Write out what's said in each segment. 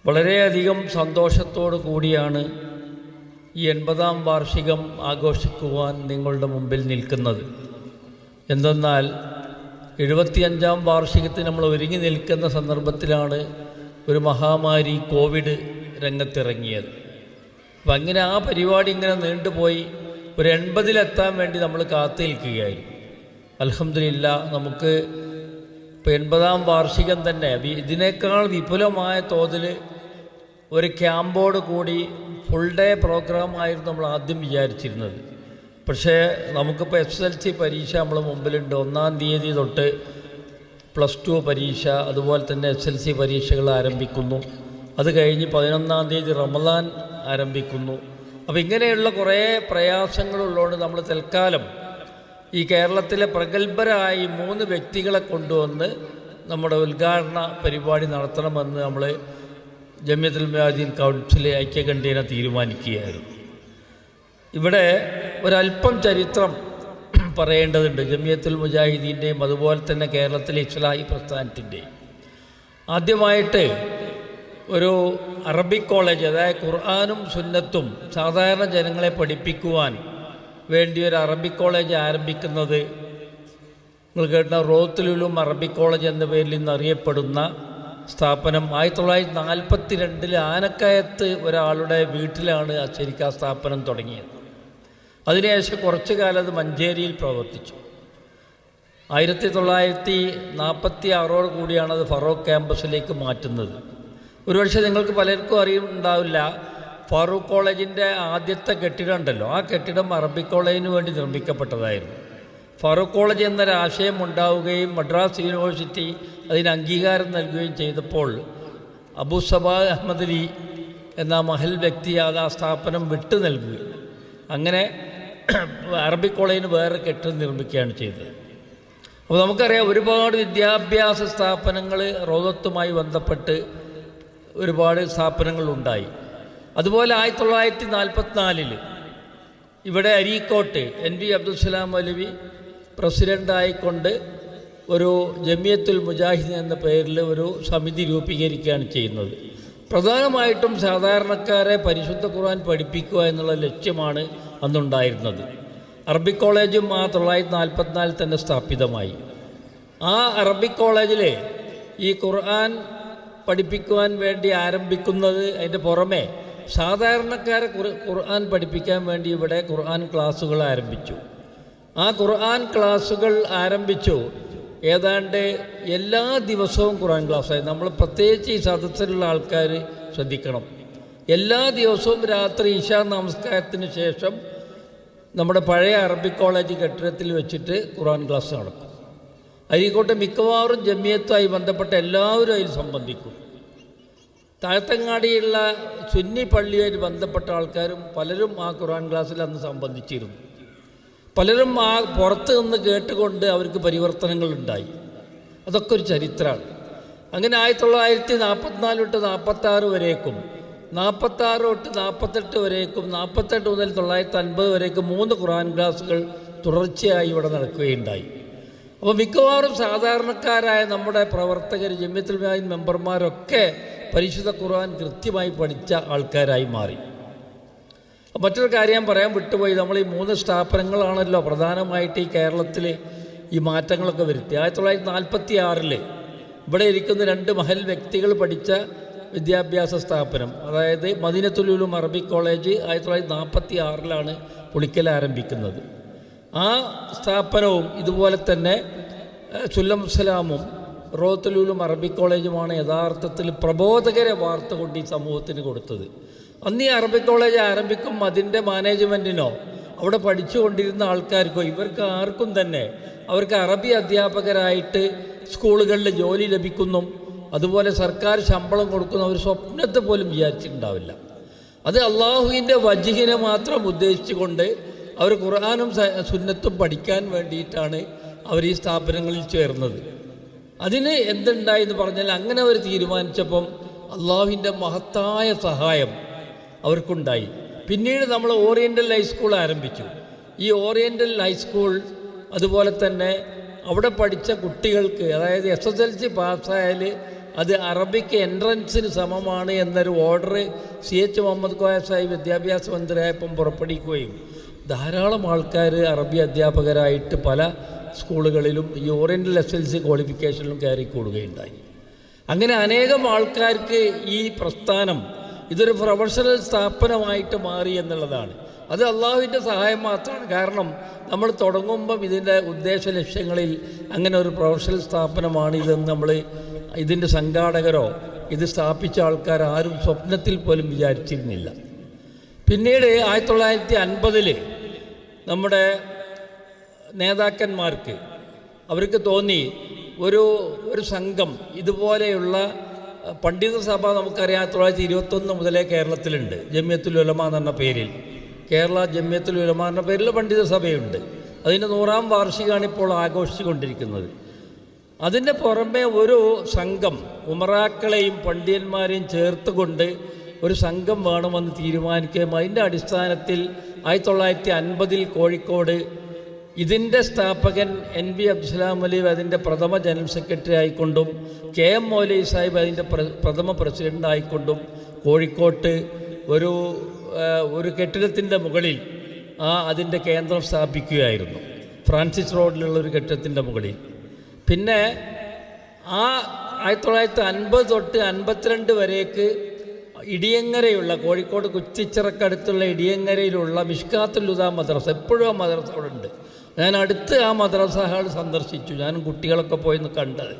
വളരെയധികം സന്തോഷത്തോടു കൂടിയാണ് ഈ 80-ാം വാർഷികം ആഘോഷിക്കുവാൻ നിങ്ങളുടെ മുമ്പിൽ നിൽക്കുന്നത്. എന്തെന്നാൽ 75-ാം വാർഷികത്തിന് നമ്മൾ ഒരുങ്ങി നിൽക്കുന്ന സന്ദർഭത്തിലാണ് ഒരു മഹാമാരി കോവിഡ് രംഗത്തിറങ്ങിയത്. അപ്പം അങ്ങനെ ആ പരിപാടി ഇങ്ങനെ നീണ്ടുപോയി ഒരു 80-ലെത്താൻ വേണ്ടി നമ്മൾ കാത്തു നിൽക്കുകയായിരുന്നു. അൽഹംദുലില്ലാ നമുക്ക് ഇപ്പോൾ 80-ാം വാർഷികം തന്നെ ഇതിനേക്കാൾ വിപുലമായ തോതിൽ ഒരു ക്യാമ്പോട് കൂടി ഫുൾ ഡേ പ്രോഗ്രാമായിരുന്നു നമ്മൾ ആദ്യം വിചാരിച്ചിരുന്നത്. പക്ഷേ നമുക്കിപ്പോൾ SSLC പരീക്ഷ നമ്മൾ മുമ്പിലുണ്ട്. 1-ാം തീയതി തൊട്ട് +2 പരീക്ഷ, അതുപോലെ തന്നെ SSLC പരീക്ഷകൾ ആരംഭിക്കുന്നു. അത് കഴിഞ്ഞ് 11-ാം തീയതി റമദാൻ ആരംഭിക്കുന്നു. അപ്പോൾ ഇങ്ങനെയുള്ള കുറേ പ്രയാസങ്ങളുള്ളതുകൊണ്ട് നമ്മൾ തൽക്കാലം ഈ കേരളത്തിലെ പ്രഗത്ഭരായ 3 വ്യക്തികളെ കൊണ്ടുവന്ന് നമ്മുടെ ഉദ്ഘാടന പരിപാടി നടത്തണമെന്ന് നമ്മൾ ജമിയത്തുൽ മുജാഹിദീൻ കൗൺസിൽ ഐക്യകണ്ഠേന തീരുമാനിക്കുകയായിരുന്നു. ഇവിടെ ഒരല്പം ചരിത്രം പറയേണ്ടതുണ്ട് ജമിയത്തുൽ മുജാഹിദീൻ്റെയും അതുപോലെ തന്നെ കേരളത്തിലെ ഇസ്ലാഹി പ്രസ്ഥാനത്തിൻ്റെയും. ആദ്യമായിട്ട് ഒരു അറബിക് കോളേജ്, അതായത് ഖുർആനും സുന്നത്തും സാധാരണ ജനങ്ങളെ പഠിപ്പിക്കുവാൻ വേണ്ടി ഒരു അറബിക് കോളേജ് ആരംഭിക്കുന്നത് നിങ്ങൾ കേട്ട റോത്തുൽ ഉലൂം അറബിക് കോളേജ് എന്ന പേരിൽ ഇന്ന് അറിയപ്പെടുന്ന സ്ഥാപനം 1942 ആനക്കയത്ത് ഒരാളുടെ വീട്ടിലാണ് ശരിക്കും ആ സ്ഥാപനം തുടങ്ങിയത്. അതിനുശേഷം കുറച്ചു കാലം അത് മഞ്ചേരിയിൽ പ്രവർത്തിച്ചു. 1946 കൂടിയാണ് അത് ഫറൂഖ് ക്യാമ്പസിലേക്ക് മാറ്റുന്നത്. ഒരുപക്ഷെ നിങ്ങൾക്ക് പലർക്കും അറിയുന്നുണ്ടാവില്ല, ഫാറൂഖ് കോളേജിൻ്റെ ആദ്യത്തെ കെട്ടിടം ഉണ്ടല്ലോ, ആ കെട്ടിടം അറബിക് കോളേജിന് വേണ്ടി നിർമ്മിക്കപ്പെട്ടതായിരുന്നു. ഫാറൂഖ് കോളേജ് എന്നൊരാശയം ഉണ്ടാവുകയും മദ്രാസ് യൂണിവേഴ്സിറ്റി അതിന് അംഗീകാരം നൽകുകയും ചെയ്തപ്പോൾ അബൂ സബാ അഹമ്മദ് അലി എന്ന മഹൽ വ്യക്തി അത് ആ സ്ഥാപനം വിട്ടു നൽകുക, അങ്ങനെ അറബിക് കോളേജിന് വേറെ കെട്ടിടം നിർമ്മിക്കുകയാണ് ചെയ്തത്. അപ്പോൾ നമുക്കറിയാം ഒരുപാട് വിദ്യാഭ്യാസ സ്ഥാപനങ്ങൾ റൗദത്തുമായി ബന്ധപ്പെട്ട് ഒരുപാട് സ്ഥാപനങ്ങളുണ്ടായി. അതുപോലെ 1944 ഇവിടെ അരീക്കോട്ട് NV അബ്ദുൽസലാം മൗലവി പ്രസിഡൻ്റായിക്കൊണ്ട് ഒരു ജമിയത്തുൽ മുജാഹിദീൻ എന്ന പേരിൽ ഒരു സമിതി രൂപീകരിക്കുകയാണ് ചെയ്യുന്നത്. പ്രധാനമായിട്ടും സാധാരണക്കാരെ പരിശുദ്ധ ഖുർആൻ പഠിപ്പിക്കുക എന്നുള്ള ലക്ഷ്യമാണ് അന്നുണ്ടായിരുന്നത്. അറബിക് കോളേജും 1944 തന്നെ സ്ഥാപിതമായി. ആ അറബിക് കോളേജിൽ ഈ ഖുർആൻ പഠിപ്പിക്കുവാൻ വേണ്ടി ആരംഭിക്കുന്നത് അതിൻ്റെ പുറമെ സാധാരണക്കാരെ ഖുർആൻ പഠിപ്പിക്കാൻ വേണ്ടി ഇവിടെ ഖുർആൻ ക്ലാസ്സുകൾ ആരംഭിച്ചു. ആ ഖുർആൻ ക്ലാസ്സുകൾ ആരംഭിച്ചു ഏതാണ്ട് എല്ലാ ദിവസവും ഖുർആൻ ക്ലാസ്സായി. നമ്മൾ പ്രത്യേകിച്ച് ഈ സദസ്സിലുള്ള ആൾക്കാർ ശ്രദ്ധിക്കണം, എല്ലാ ദിവസവും രാത്രി ഇശാ നമസ്കാരത്തിന് ശേഷം നമ്മുടെ പഴയ അറബിക് കോളേജ് കെട്ടിടത്തിൽ വെച്ചിട്ട് ഖുർആൻ ക്ലാസ് നടക്കും. അരീക്കോട്ടെ മിക്കവാറും ജമിയത്തുമായി ബന്ധപ്പെട്ട എല്ലാവരും അതിൽ സംബന്ധിക്കും. താഴത്തങ്ങാടിയുള്ള സുന്നി പള്ളിയായിട്ട് ബന്ധപ്പെട്ട ആൾക്കാരും പലരും ആ ഖുർആൻ ക്ലാസ്സിൽ അന്ന് സംബന്ധിച്ചിരുന്നു. പലരും ആ പുറത്ത് നിന്ന് കേട്ടുകൊണ്ട് അവർക്ക് പരിവർത്തനങ്ങളുണ്ടായി. അതൊക്കെ ഒരു ചരിത്രമാണ്. അങ്ങനെ 1944 തൊട്ട് 46 വരേക്കും, 46 തൊട്ട് 48 വരേക്കും, 48 മുതൽ 1950 വരേക്കും 3 ഖുർആൻ ക്ലാസ്സുകൾ തുടർച്ചയായി ഇവിടെ നടക്കുകയുണ്ടായി. അപ്പോൾ മിക്കവാറും സാധാരണക്കാരായ നമ്മുടെ പ്രവർത്തകർ, ജമിയത്തുൽ മുജാഹിദീൻ മെമ്പർമാരൊക്കെ പരിശുദ്ധ ഖുർആൻ കൃത്യമായി പഠിച്ച ആൾക്കാരായി മാറി. മറ്റൊരു കാര്യം ഞാൻ പറയാൻ വിട്ടുപോയി, നമ്മൾ ഈ 3 സ്ഥാപനങ്ങളാണല്ലോ പ്രധാനമായിട്ട് ഈ കേരളത്തിൽ ഈ മാറ്റങ്ങളൊക്കെ വരുത്തി. 1946 ഇവിടെ ഇരിക്കുന്ന 2 മഹൽ വ്യക്തികൾ പഠിച്ച വിദ്യാഭ്യാസ സ്ഥാപനം, അതായത് മദീനത്തുൽ ഉലൂം അറബിക് കോളേജ് 1946 പുളിക്കൽ ആരംഭിക്കുന്നത്. ആ സ്ഥാപനവും ഇതുപോലെ തന്നെ സുല്ലമുസ്സലാമും റോത്തുൽ ഉലൂം അറബിക് കോളേജുമാണ് യഥാർത്ഥത്തിൽ പ്രബോധകരെ വാർത്ത കൊണ്ട് ഈ സമൂഹത്തിന് കൊടുത്തത്. അന്ന് ഈ അറബിക് കോളേജ് ആരംഭിക്കും അതിൻ്റെ മാനേജ്മെൻറ്റിനോ അവിടെ പഠിച്ചുകൊണ്ടിരുന്ന ആൾക്കാർക്കോ ഇവർക്ക് ആർക്കും തന്നെ അവർക്ക് അറബി അധ്യാപകരായിട്ട് സ്കൂളുകളിൽ ജോലി ലഭിക്കുന്നു, അതുപോലെ സർക്കാർ ശമ്പളം കൊടുക്കുന്ന ഒരു സ്വപ്നത്തെ പോലും വിചാരിച്ചിട്ടുണ്ടാവില്ല. അത് അള്ളാഹുവിൻ്റെ വജ്ഹിനെ മാത്രം ഉദ്ദേശിച്ചുകൊണ്ട് അവർ ഖുർആനും സുന്നത്തും പഠിക്കാൻ വേണ്ടിയിട്ടാണ് അവർ ഈ സ്ഥാപനങ്ങളിൽ ചേർന്നത്. അതിന് എന്തുണ്ടായി എന്ന് പറഞ്ഞാൽ അങ്ങനെ അവർ തീരുമാനിച്ചപ്പം അള്ളാഹുവിൻ്റെ മഹത്തായ സഹായം അവർക്കുണ്ടായി. പിന്നീട് നമ്മൾ ഓറിയൻ്റൽ ഹൈസ്കൂൾ ആരംഭിച്ചു. ഈ ഓറിയൻ്റൽ ഹൈസ്കൂൾ അതുപോലെ തന്നെ അവിടെ പഠിച്ച കുട്ടികൾക്ക്, അതായത് SSLC പാസ്സായാൽ അത് അറബിക്ക് എൻട്രൻസിന് സമമാണ് എന്നൊരു ഓർഡർ CH മുഹമ്മദ് കോയ സാഹിബ് വിദ്യാഭ്യാസ മന്ത്രിയായപ്പം പുറപ്പെടുവിക്കുകയും ധാരാളം ആൾക്കാർ അറബി അധ്യാപകരായിട്ട് പല സ്കൂളുകളിലും ഈ ഓറിയൻ്റൽ SLC ക്വാളിഫിക്കേഷനിലും കയറിക്കൂടുകയുണ്ടായി. അങ്ങനെ അനേകം ആൾക്കാർക്ക് ഈ പ്രസ്ഥാനം ഇതൊരു പ്രൊഫഷണൽ സ്ഥാപനമായിട്ട് മാറി എന്നുള്ളതാണ്. അത് അള്ളാഹുവിൻ്റെ സഹായം മാത്രമാണ്. കാരണം നമ്മൾ തുടങ്ങുമ്പം ഇതിൻ്റെ ഉദ്ദേശ ലക്ഷ്യങ്ങളിൽ അങ്ങനെ ഒരു പ്രൊഫഷണൽ സ്ഥാപനമാണ് ഇതെന്ന് നമ്മൾ ഇതിൻ്റെ സംഘാടകരോ ഇത് സ്ഥാപിച്ച ആൾക്കാർ ആരും സ്വപ്നത്തിൽ പോലും വിചാരിച്ചിരുന്നില്ല. പിന്നീട് 1950 നമ്മുടെ നേതാക്കന്മാർക്ക് അവർക്ക് തോന്നി ഒരു സംഘം ഇതുപോലെയുള്ള പണ്ഡിത സഭ നമുക്കറിയാം 1921 മുതലേ കേരളത്തിലുണ്ട്. ജമിയത്തുൽ ഉലമ എന്ന പേരിൽ കേരള ജമിയത്തുൽ ഉലമ എന്ന പേരിൽ പണ്ഡിത സഭയുണ്ട്. അതിൻ്റെ 100ാം വാർഷികമാണ് ഇപ്പോൾ ആഘോഷിച്ചു കൊണ്ടിരിക്കുന്നത്. അതിൻ്റെ പുറമെ ഒരു സംഘം ഉമറാക്കളെയും പണ്ഡിതന്മാരെയും ചേർത്തുകൊണ്ട് ഒരു സംഘം വേണമെന്ന് തീരുമാനിക്കുകയും അതിൻ്റെ അടിസ്ഥാനത്തിൽ 1950 കോഴിക്കോട് ഇതിൻ്റെ സ്ഥാപകൻ NB അബ്ദുസ്സലാം അലി അതിൻ്റെ പ്രഥമ ജനറൽ സെക്രട്ടറി ആയിക്കൊണ്ടും KM മൗലവി സാഹിബ് അതിൻ്റെ പ്രഥമ പ്രസിഡൻ്റ് ആയിക്കൊണ്ടും കോഴിക്കോട്ട് ഒരു കെട്ടിടത്തിൻ്റെ മുകളിൽ അതിൻ്റെ കേന്ദ്രം സ്ഥാപിക്കുകയായിരുന്നു. ഫ്രാൻസിസ് റോഡിലുള്ള ഒരു കെട്ടിടത്തിൻ്റെ മുകളിൽ. പിന്നെ 1950 തൊട്ട് 52 വരേക്ക് ഇടിയങ്ങരയുള്ള കോഴിക്കോട് കുറ്റിച്ചിറക്കടുത്തുള്ള ഇടിയങ്ങരയിലുള്ള മിഷ്കാത്തുൽ ഹുദ മദ്രസ, എപ്പോഴും ആ മദ്രസ അവിടെ ഉണ്ട്. ഞാൻ അടുത്ത് ആ മദ്രസ ഹാൾ സന്ദർശിച്ചു. ഞാനും കുട്ടികളൊക്കെ പോയി കണ്ടത്.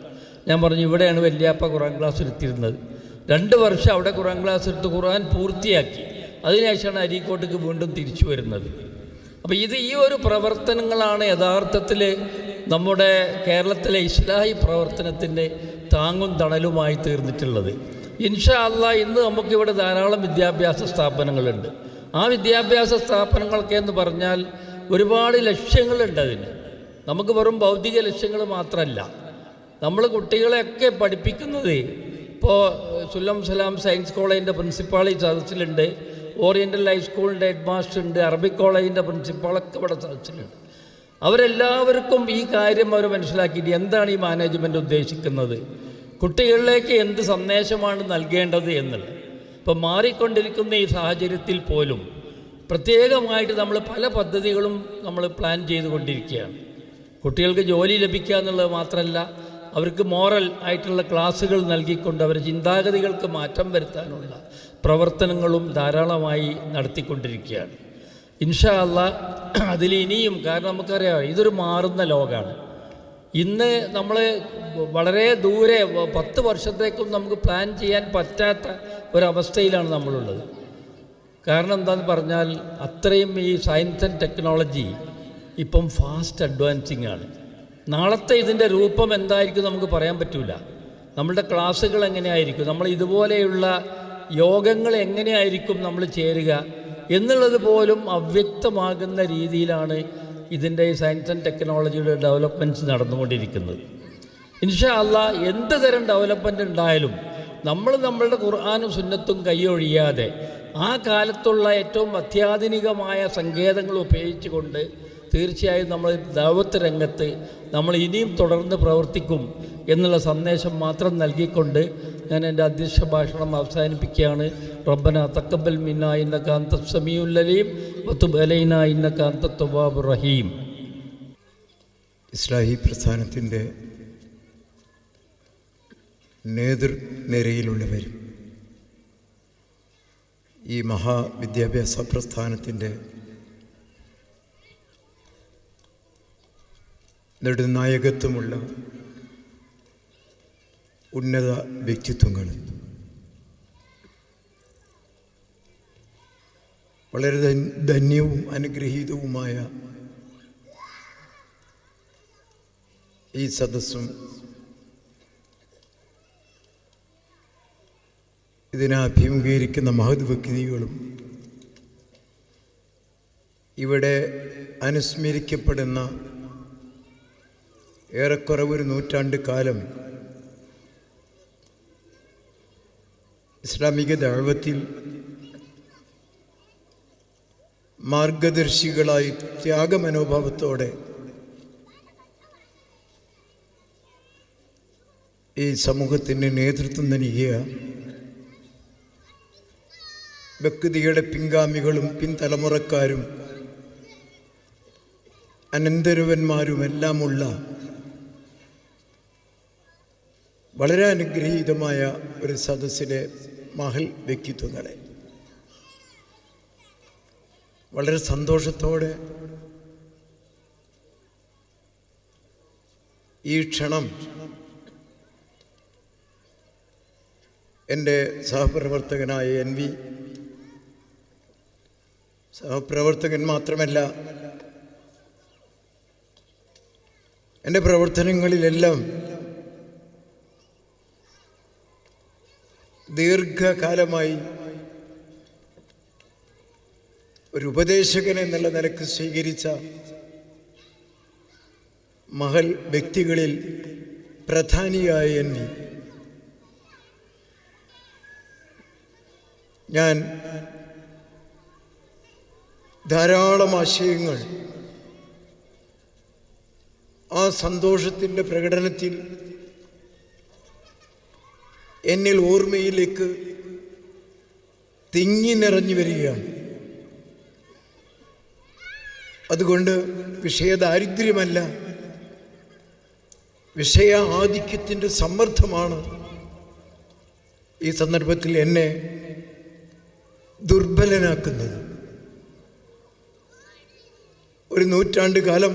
ഞാൻ പറഞ്ഞു ഇവിടെയാണ് വല്യാപ്പ ഖുർആൻ ക്ലാസ് എടുത്തിരുന്നത്. 2 വർഷം അവിടെ ഖുർആൻ ക്ലാസ് എടുത്ത് ഖുർആൻ പൂർത്തിയാക്കി. അതിനുശേഷമാണ് അരീക്കോട്ടേക്ക് വീണ്ടും തിരിച്ചു വരുന്നത്. അപ്പോൾ ഈ ഒരു പ്രവർത്തനങ്ങളാണ് യഥാർത്ഥത്തിൽ നമ്മുടെ കേരളത്തിലെ ഇസ്ലാഹി പ്രവർത്തനത്തിൻ്റെ താങ്ങും തണലുമായി തീർന്നിട്ടുള്ളത്. ഇൻഷാ അല്ലാഹ് ഇന്ന് നമുക്കിവിടെ ധാരാളം വിദ്യാഭ്യാസ സ്ഥാപനങ്ങളുണ്ട്. ആ വിദ്യാഭ്യാസ സ്ഥാപനങ്ങളൊക്കെ എന്ന് പറഞ്ഞാൽ ഒരുപാട് ലക്ഷ്യങ്ങളുണ്ട്. അതിന് നമുക്ക് വെറും ഭൗതിക ലക്ഷ്യങ്ങൾ മാത്രമല്ല. നമ്മൾ കുട്ടികളെയൊക്കെ പഠിപ്പിക്കുന്നത് ഇപ്പോൾ സുല്ലം സലാം സയൻസ് കോളേജിൻ്റെ പ്രിൻസിപ്പാൾ ഈ സദസ്സിലുണ്ട്, ഓറിയൻ്റൽ ഹൈസ്കൂളിൻ്റെ ഹെഡ് മാസ്റ്റർ ഉണ്ട്, അറബിക് കോളേജിൻ്റെ പ്രിൻസിപ്പാളൊക്കെ ഇവിടെ സദസ്സിലുണ്ട്. അവരെല്ലാവർക്കും ഈ കാര്യം അവർ മനസ്സിലാക്കിയിട്ട് എന്താണ് ഈ മാനേജ്മെൻറ്റ് ഉദ്ദേശിക്കുന്നത്, കുട്ടികളിലേക്ക് എന്ത് സന്ദേശമാണ് നൽകേണ്ടത് എന്നുള്ളത്. ഇപ്പം മാറിക്കൊണ്ടിരിക്കുന്ന ഈ സാഹചര്യത്തിൽ പോലും പ്രത്യേകമായിട്ട് നമ്മൾ പല പദ്ധതികളും നമ്മൾ പ്ലാൻ ചെയ്തുകൊണ്ടിരിക്കുകയാണ്. കുട്ടികൾക്ക് ജോലി ലഭിക്കുക എന്നുള്ളത് മാത്രമല്ല, അവർക്ക് മോറൽ ആയിട്ടുള്ള ക്ലാസ്സുകൾ നൽകിക്കൊണ്ട് അവരുടെ ചിന്താഗതികൾക്ക് മാറ്റം വരുത്താനുള്ള പ്രവർത്തനങ്ങളും ധാരാളമായി നടത്തിക്കൊണ്ടിരിക്കുകയാണ്. ഇൻഷാ അല്ലാഹ് അതിൽ ഇനിയും, കാരണം നമുക്കറിയാം ഇതൊരു മാറുന്ന ലോകമാണ്. ഇന്ന് നമ്മൾ വളരെ ദൂരെ 10 വർഷത്തേക്കും നമുക്ക് പ്ലാൻ ചെയ്യാൻ പറ്റാത്ത ഒരവസ്ഥയിലാണ് നമ്മളുള്ളത്. കാരണം എന്താണെന്ന് പറഞ്ഞാൽ അത്രയും ഈ സയൻസ് ആൻഡ് ടെക്നോളജി ഇപ്പം ഫാസ്റ്റ് അഡ്വാൻസിങ് ആണ്. നാളത്തെ ഇതിൻ്റെ രൂപം എന്തായിരിക്കും നമുക്ക് പറയാൻ പറ്റില്ല. നമ്മളുടെ ക്ലാസ്സുകൾ എങ്ങനെയായിരിക്കും, നമ്മൾ ഇതുപോലെയുള്ള യോഗങ്ങൾ എങ്ങനെയായിരിക്കും നമ്മൾ ചേരുക എന്നുള്ളത് പോലും അവ്യക്തമാകുന്ന രീതിയിലാണ് ഇതിൻ്റെ സയൻസ് ആൻഡ് ടെക്നോളജിയുടെ ഡെവലപ്മെൻറ്റ്സ് നടന്നുകൊണ്ടിരിക്കുന്നത്. ഇൻഷാ അല്ലാഹ് എന്ത് തരം ഡെവലപ്മെൻറ്റ് ഉണ്ടായാലും നമ്മളുടെ ഖുർആനും സുന്നത്തും കൈയൊഴിയാതെ ആ കാലത്തുള്ള ഏറ്റവും അത്യാധുനികമായ സങ്കേതങ്ങൾ ഉപയോഗിച്ചുകൊണ്ട് തീർച്ചയായും നമ്മൾ ദഅവത്ത് രംഗത്ത് നമ്മൾ ഇനിയും തുടർന്ന് പ്രവർത്തിക്കും എന്നുള്ള സന്ദേശം മാത്രം നൽകിക്കൊണ്ട് ഞാൻ എൻ്റെ അധ്യക്ഷ ഭാഷണം അവസാനിപ്പിക്കുകയാണ്. റബ്ബന തഖബ്ബൽ മിന്നാ ഇന്നക അൻതസ് സമീഉൽ അലീം വതുബ് അലൈനാ ഇന്നക അൻതത് തവ്വാബുർ റഹീം. ഇസ്ലാഹി പ്രസ്ഥാനത്തിൻ്റെ നേതൃനിരയിലുള്ളവരും ഈ മഹാവിദ്യാഭ്യാസ പ്രസ്ഥാനത്തിൻ്റെ നെടുനായകത്വമുള്ള ഉന്നത വ്യക്തിത്വങ്ങൾ, വളരെ ധന്യവും അനുഗ്രഹീതവുമായ ഈ സദസ്സും ഇതിനെ അഭിമുഖീകരിക്കുന്ന മഹത് വ്യക്തികളും ഇവിടെ അനുസ്മരിക്കപ്പെടുന്ന ഏറെക്കുറെ 1 നൂറ്റാണ്ട് കാലം ഇസ്ലാമിക ദഅവത്തിൽ മാർഗദർശികളായി ത്യാഗമനോഭാവത്തോടെ ഈ സമൂഹത്തിന് നേതൃത്വം നൽകിയ വ്യക്തിയുടെ പിൻഗാമികളും പിൻതലമുറക്കാരും അനന്തരവന്മാരുമെല്ലാമുള്ള വളരെ അനുഗ്രഹീതമായ ഒരു സദസ്സിലെ മഹൽ വ്യക്തിത്വങ്ങളെ വളരെ സന്തോഷത്തോടെ ഈ ക്ഷണം എൻ്റെ സഹപ്രവർത്തകനായ NV, സഹപ്രവർത്തകൻ മാത്രമല്ല, എൻ്റെ പ്രവർത്തനങ്ങളിലെല്ലാം ദീർഘകാലമായി ഒരു ഉപദേശകൻ എന്നുള്ള നിലക്ക് സ്വീകരിച്ച മഹൽ വ്യക്തികളിൽ പ്രധാനിയായ NV, ഞാൻ ധാരാളം ആശയങ്ങൾ ആ സന്തോഷത്തിൻ്റെ പ്രകടനത്തിൽ എന്നിൽ ഓർമ്മയിലേക്ക് തിങ്ങി നിറഞ്ഞു വരികയാണ്. അതുകൊണ്ട് വിഷയദാരിദ്ര്യമല്ല, വിഷയ ആധിക്യത്തിൻ്റെ സമ്മർദ്ദമാണ് ഈ സന്ദർഭത്തിൽ എന്നെ ദുർബലനാക്കുന്നത്. ഒരു നൂറ്റാണ്ട് കാലം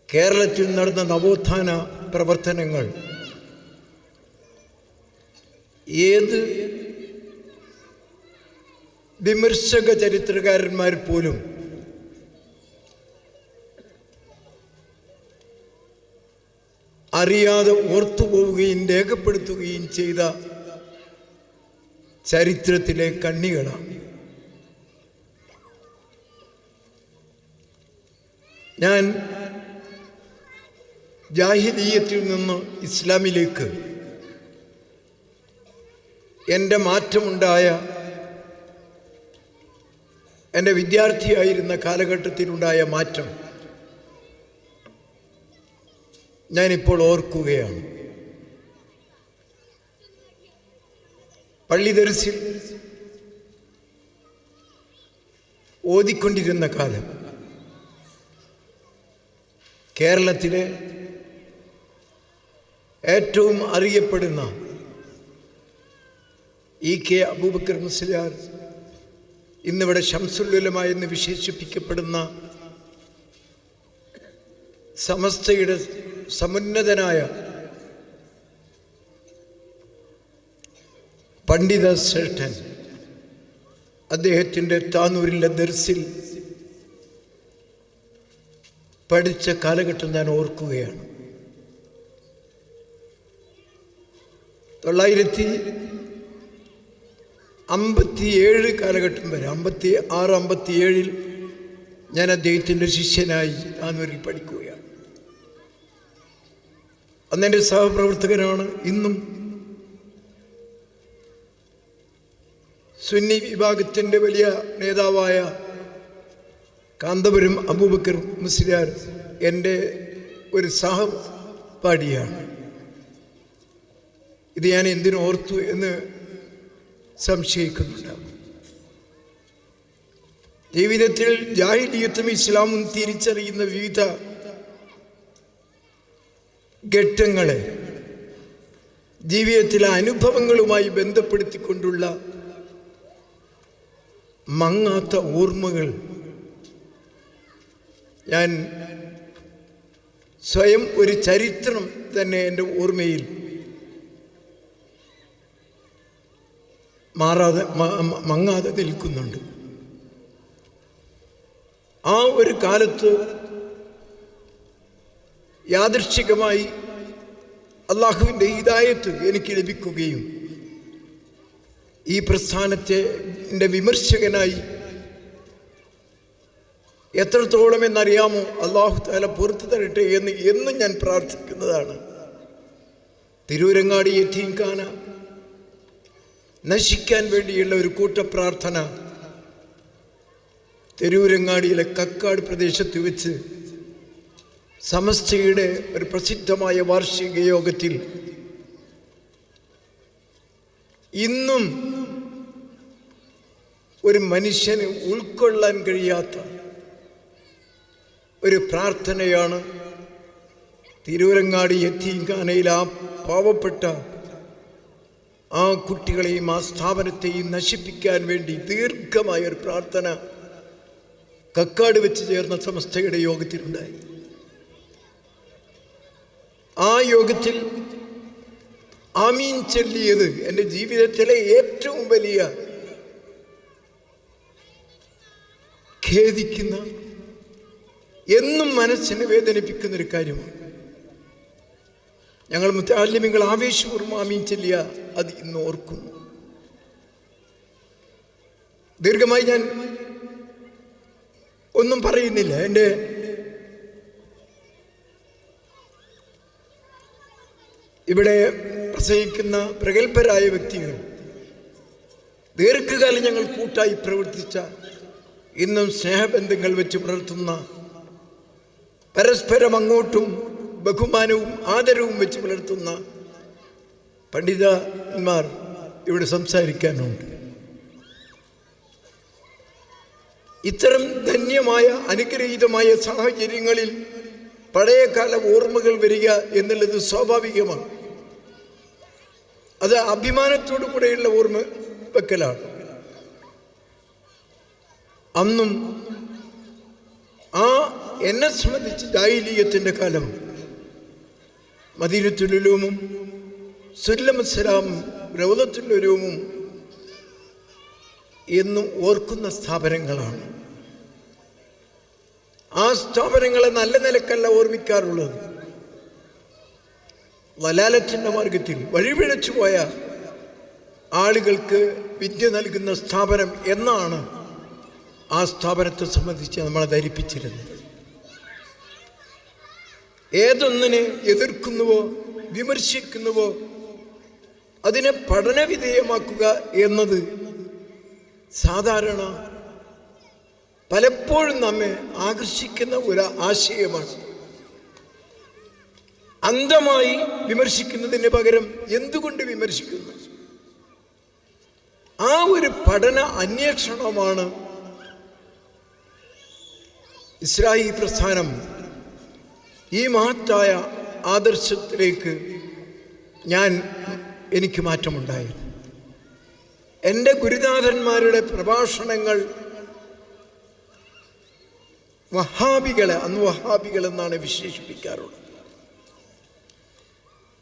കേരളത്തിൽ നടന്ന നവോത്ഥാന പ്രവർത്തനങ്ങൾ ഏത് വിമർശക ചരിത്രകാരന്മാർ പോലും അറിയാതെ ഓർത്തുപോവുകയും രേഖപ്പെടുത്തുകയും ചെയ്ത ചരിത്രത്തിലെ കണ്ണികളാണ്. ഞാൻ ജാഹിലിയ്യത്തിൽ നിന്ന് ഇസ്ലാമിലേക്ക് എൻ്റെ മാറ്റമുണ്ടായ എൻ്റെ വിദ്യാർത്ഥിയായിരുന്ന കാലഘട്ടത്തിലുണ്ടായ മാറ്റം ഞാനിപ്പോൾ ഓർക്കുകയാണ്. പള്ളി ദർസിൽ ഓതിക്കൊണ്ടിരുന്ന കാലം കേരളത്തിലെ ഏറ്റവും അറിയപ്പെടുന്ന EK അബൂബക്കർ മുസ്ലിയാർ, ഇന്നിവിടെ ശംസുൽ ഉലമ എന്ന് വിശേഷിപ്പിക്കപ്പെടുന്ന സമസ്തയുടെ സമുന്നതനായ പണ്ഡിത ശ്രേഷ്ഠൻ, അദ്ദേഹത്തിൻ്റെ താനൂരിലെ ദർസിൽ പഠിച്ച കാലഘട്ടം ഞാൻ ഓർക്കുകയാണ്. 1957 കാലഘട്ടം വരെ, 56, 57 ഞാൻ അദ്ദേഹത്തിൻ്റെ ശിഷ്യനായി താനൂരിൽ പഠിക്കുകയാണ്. അന്നെൻ്റെ സഹപ്രവർത്തകനാണ് ഇന്നും സുന്നി വിഭാഗത്തിൻ്റെ വലിയ നേതാവായ കാന്തപുരം അബൂബക്കർ മുസ്ലിയാർ എൻ്റെ ഒരു സഹപാഠിയാണ്. ഇത് ഞാൻ എന്തിനോർത്തു എന്ന് സംശയിക്കുന്നുണ്ടാവും. ജീവിതത്തിൽ ജാഹിലിയ്യത്തും ഇസ്ലാമും തിരിച്ചറിയുന്ന വിവിധ ഘട്ടങ്ങളെ ജീവിതത്തിലെ അനുഭവങ്ങളുമായി ബന്ധപ്പെടുത്തിക്കൊണ്ടുള്ള മങ്ങാത്ത ഓർമ്മകൾ ഞാൻ സ്വയം ഒരു ചരിത്രം തന്നെ എൻ്റെ ഓർമ്മയിൽ മങ്ങാതെ നിൽക്കുന്നുണ്ട്. ആ ഒരു കാലത്ത് യാദൃച്ഛികമായി അള്ളാഹുവിൻ്റെ ഹിദായത്ത് എനിക്ക് ലഭിക്കുകയും ഈ പ്രസ്ഥാനത്തെ എൻ്റെ വിമർശകനായി എത്രത്തോളം എന്നറിയാമോ അള്ളാഹു തആല പുറത്തു തരട്ടെ എന്ന് എന്നും ഞാൻ പ്രാർത്ഥിക്കുന്നതാണ്. തിരൂരങ്ങാടി യതീംഖാന നശിക്കാൻ വേണ്ടിയുള്ള ഒരു കൂട്ടപ്രാർത്ഥന തിരൂരങ്ങാടിയിലെ കക്കാട് പ്രദേശത്ത് വെച്ച് സമസ്തയുടെ ഒരു പ്രസിദ്ധമായ വാർഷിക യോഗത്തിൽ ഇന്നും ഒരു മനുഷ്യന് ഉൾക്കൊള്ളാൻ കഴിയാത്ത ഒരു പ്രാർത്ഥനയാണ് തിരൂരങ്ങാടി യത്തീംഖാനയിൽ ആ പാവപ്പെട്ട ആ കുട്ടികളെയും ആ സ്ഥാപനത്തെയും നശിപ്പിക്കാൻ വേണ്ടി ദീർഘമായ ഒരു പ്രാർത്ഥന കക്കാട് വെച്ച് ചേർന്ന സമസ്തയുടെ യോഗത്തിലുണ്ടായി. ആ യോഗത്തിൽ ആമീൻ ചൊല്ലിയത് എൻ്റെ ജീവിതത്തിലെ ഏറ്റവും വലിയ ഖേദിക്കുന്ന, എന്നും മനസ്സിനെ വേദനിപ്പിക്കുന്നൊരു കാര്യമാണ്. ഞങ്ങൾ മുത്തഅല്ലിമീങ്ങൾ ആവേശപൂർവ്വം ആമീൻ ചൊല്ലിയ അത് ഇന്ന് ഓർക്കുന്നു. ദീർഘമായി ഞാൻ ഒന്നും പറയുന്നില്ല. എൻ്റെ ഇവിടെ പ്രസംഗിക്കുന്ന പ്രഗത്ഭരായ വ്യക്തികൾ, ദീർഘകാലം ഞങ്ങൾ കൂട്ടായി പ്രവർത്തിച്ച, ഇന്നും സ്നേഹബന്ധങ്ങൾ വെച്ച് പുലർത്തുന്ന, പരസ്പരം അങ്ങോട്ടും ബഹുമാനവും ആദരവും വെച്ച് പുലർത്തുന്ന പണ്ഡിതന്മാർ ഇവിടെ സംസാരിക്കാനുണ്ട്. ഇത്തരം ധന്യമായ അനുഗ്രഹീതമായ സാഹചര്യങ്ങളിൽ പഴയകാല ഓർമ്മകൾ വരിക എന്നുള്ളത് സ്വാഭാവികമാണ്. അത് അഭിമാനത്തോടു കൂടെയുള്ള ഓർമ്മ വെക്കലാണ്. അന്നും എന്നെ സംബന്ധിച്ച് ജാഹിലിയ്യത്തിൻ്റെ കാലം മദീനത്തുൽ ഉലൂമും സുല്ലമുസ്സലാമും റൗദത്തുൽ ഉലൂമും എന്നും ഓർക്കുന്ന സ്ഥാപനങ്ങളാണ്. ആ സ്ഥാപനങ്ങളെ നല്ല നിലക്കല്ല ഓർമ്മിക്കാറുള്ളത്. വലാലത്തിൻ്റെ മാർഗത്തിൽ വഴിപിഴച്ചു പോയ ആളുകൾക്ക് വിദ്യ നൽകുന്ന സ്ഥാപനം എന്നാണ് ആ സ്ഥാപനത്തെ സംബന്ധിച്ച് നമ്മളെ ധരിപ്പിച്ചിരുന്നത്. ഏതൊന്നിനെ എതിർക്കുന്നുവോ വിമർശിക്കുന്നുവോ അതിനെ പഠനവിധേയമാക്കുക എന്നത് സാധാരണ പലപ്പോഴും നമ്മെ ആകർഷിക്കുന്ന ഒരു ആശയമാണ്. അന്ധമായി വിമർശിക്കുന്നതിന് പകരം എന്തുകൊണ്ട് വിമർശിക്കുന്നു, ആ ഒരു പഠന അന്വേഷണമാണ് ഇസ്ലാഹി പ്രസ്ഥാനം ഈ മഹത്തായ ആദർശത്തിലേക്ക് എനിക്ക് മാറ്റമുണ്ടായത്. എൻ്റെ ഗുരുനാഥന്മാരുടെ പ്രഭാഷണങ്ങൾ വഹാബികളെ, അന്ന് വഹാബികളെന്നാണ് വിശേഷിപ്പിക്കാറുള്ളത്,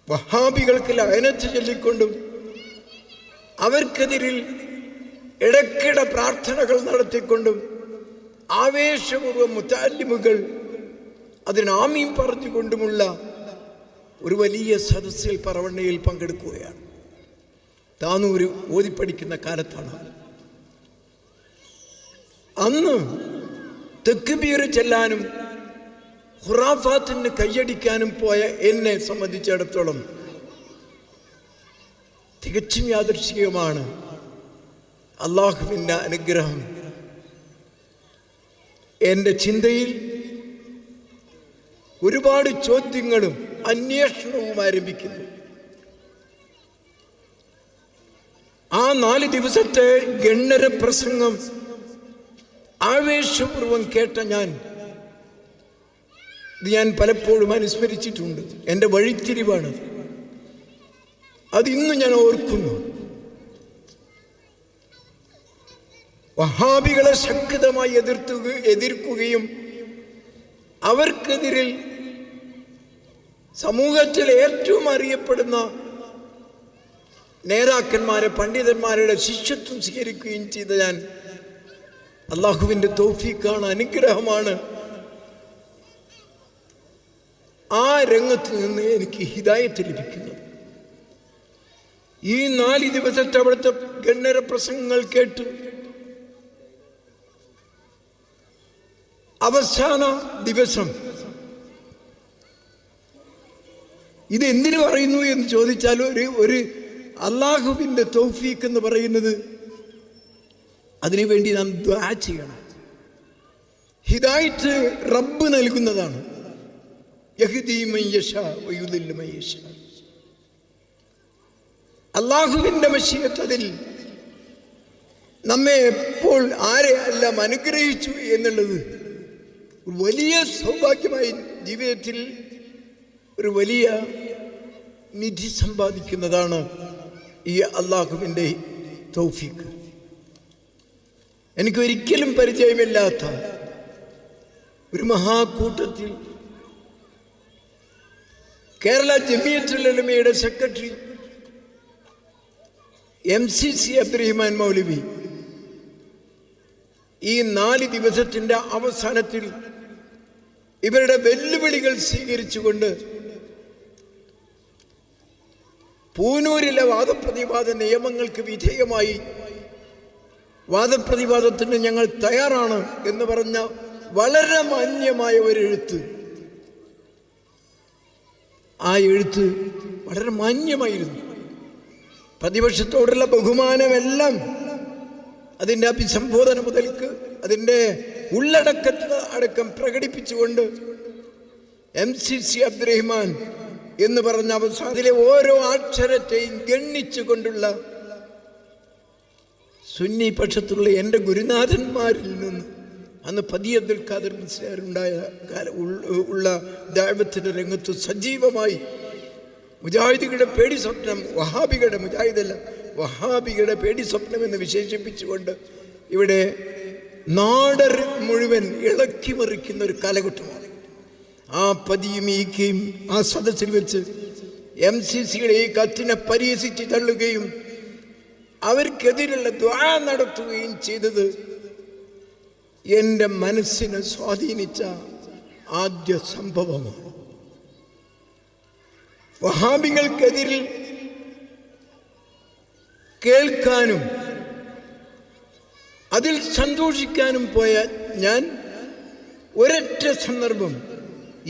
വഹാബികൾക്ക് ലഅനത്ത് ചൊല്ലിക്കൊണ്ടും അവർക്കെതിരിൽ ഇടയ്ക്കിടെ പ്രാർത്ഥനകൾ നടത്തിക്കൊണ്ടും ആവേശപൂർവ്വം മുത്തഅല്ലിമുകൾ അതിന് ആമീൻ പറഞ്ഞുകൊണ്ടുമുള്ള ഒരു വലിയ സദസ്സിൽ പറവണ്ണയിൽ പങ്കെടുക്കുകയാണ്. താനൂര് ഓതിപ്പടിക്കുന്ന കാലത്താണ്. അന്ന് തക്ബീർ ചെല്ലാനും ഖുറാഫാത്തിന് കയ്യടിക്കാനും പോയ എന്നെ സംബന്ധിച്ചിടത്തോളം തികച്ചും യാദൃശ്ചികമാണ്. അള്ളാഹുവിൻ്റെ അനുഗ്രഹം എൻ്റെ ചിന്തയിൽ ഒരുപാട് ചോദ്യങ്ങളും അന്വേഷണവും ആരംഭിക്കുന്നു. ആ 4 ദിവസത്തെ ഗണ്ണര പ്രസംഗം ആവേശപൂർവ്വം കേട്ട ഞാൻ പലപ്പോഴും അനുസ്മരിച്ചിട്ടുണ്ട്. എൻ്റെ വഴിത്തിരിവാണ് അതിന്ന് ഞാൻ ഓർക്കുന്നു. വഹാബികളെ ശക്തമായി എതിർക്കുകയും അവർക്കെതിരിൽ സമൂഹത്തിൽ ഏറ്റവും അറിയപ്പെടുന്ന നേതാക്കന്മാരെ, പണ്ഡിതന്മാരുടെ ശിഷ്യത്വം സ്വീകരിക്കുകയും ചെയ്ത ഞാൻ, അള്ളാഹുവിൻ്റെ തൗഫീഖാണ്, അനുഗ്രഹമാണ്. ആ രംഗത്ത് നിന്ന് എനിക്ക് ഹിദായത്ത് ലഭിക്കുന്നത്. ഈ 4 ദിവസത്തെ അവിടുത്തെ ഗണ്ണര പ്രസംഗങ്ങൾ കേട്ട് അവസാന ദിവസം ഇത് എന്തിനു പറയുന്നു എന്ന് ചോദിച്ചാൽ, ഒരു അള്ളാഹുവിൻ്റെ തൗഫീഖ് എന്ന് പറയുന്നത് അതിനുവേണ്ടി നാം ദുആ ചെയ്യണം. ഹിദായത്ത് റബ്ബ് നൽകുന്നതാണ്. യഹ്ദീ മൻ യശാ വയുദില്ലു മൻ യശാ. അള്ളാഹുവിൻ്റെ മശീഅത്ത് അതിൽ നമ്മെ എപ്പോൾ ആരെയെല്ലാം അനുഗ്രഹിച്ചു എന്നുള്ളത് വലിയ സൗഭാഗ്യമായി ജീവിതത്തിൽ ഒരു വലിയ നിധി സമ്പാദിക്കുന്നതാണ് ഈ അള്ളാഹുവിൻ്റെ തൗഫീഖ്. എനിക്കൊരിക്കലും പരിചയമില്ലാത്ത ഒരു മഹാകൂട്ടത്തിൽ കേരള ജമിയത്തുൽ ഉലമയുടെ സെക്രട്ടറി MCC അബ്ദുറഹിമാൻ മൗലവി ഈ 4 ദിവസത്തിൻ്റെ അവസാനത്തിൽ ഇവരുടെ വെല്ലുവിളികൾ സ്വീകരിച്ചുകൊണ്ട് പൂനൂരിലെ വാദപ്രതിവാദ നിയമങ്ങൾക്ക് വിധേയമായി വാദപ്രതിവാദത്തിന് ഞങ്ങൾ തയ്യാറാണ് എന്ന് പറഞ്ഞ വളരെ മാന്യമായ ഒരു എഴുത്ത്. ആ എഴുത്ത് വളരെ മാന്യമായിരുന്നു. പ്രതിപക്ഷത്തോടുള്ള ബഹുമാനമെല്ലാം അതിൻ്റെ അഭിസംബോധന മുതൽക്ക് അതിൻ്റെ ഉള്ളടക്കത്തിൽ അടക്കം പ്രകടിപ്പിച്ചുകൊണ്ട് MCC അബ്ദുറഹിമാൻ എന്ന് പറഞ്ഞ അവസാനത്തിലെ ഓരോ അക്ഷരത്തെയും ഗണ്ണിച്ചുകൊണ്ടുള്ള സുന്നി പക്ഷത്തുള്ള എൻ്റെ ഗുരുനാഥന്മാരിൽ നിന്ന് അന്ന് പതി അബ്ദുൽ ഖാദർ മുസ്ലിയാരുണ്ടായ ഉള്ള ദഅവത്തിന്റെ രംഗത്ത് സജീവമായി മുജാഹിദുകളുടെ പേടി സ്വപ്നം, വഹാബികളുടെ മുജാഹിദല്ല വഹാബികളുടെ പേടി സ്വപ്നം എന്ന് വിശേഷിപ്പിച്ചുകൊണ്ട് ഇവിടെ നാട് മുഴുവൻ ഇളക്കി മറിക്കുന്ന ഒരു കാലഘട്ടമാണ്. ആ പതിയും ഈക്കയും ആ സദസ്സിൽ വെച്ച് MCCയുടെ ഈ കത്തിനെ പരിഹസിച്ച് തള്ളുകയും അവർക്കെതിരുള്ള ദുആ നടത്തുകയും ചെയ്തത് എൻ്റെ മനസ്സിനെ സ്വാധീനിച്ച ആദ്യ സംഭവമാണ്. വഹാബികൾക്കെതിരിൽ കേൾക്കാനും അതിൽ സന്തോഷിക്കാനും പോയ ഞാൻ ഒരൊറ്റ സന്ദർഭം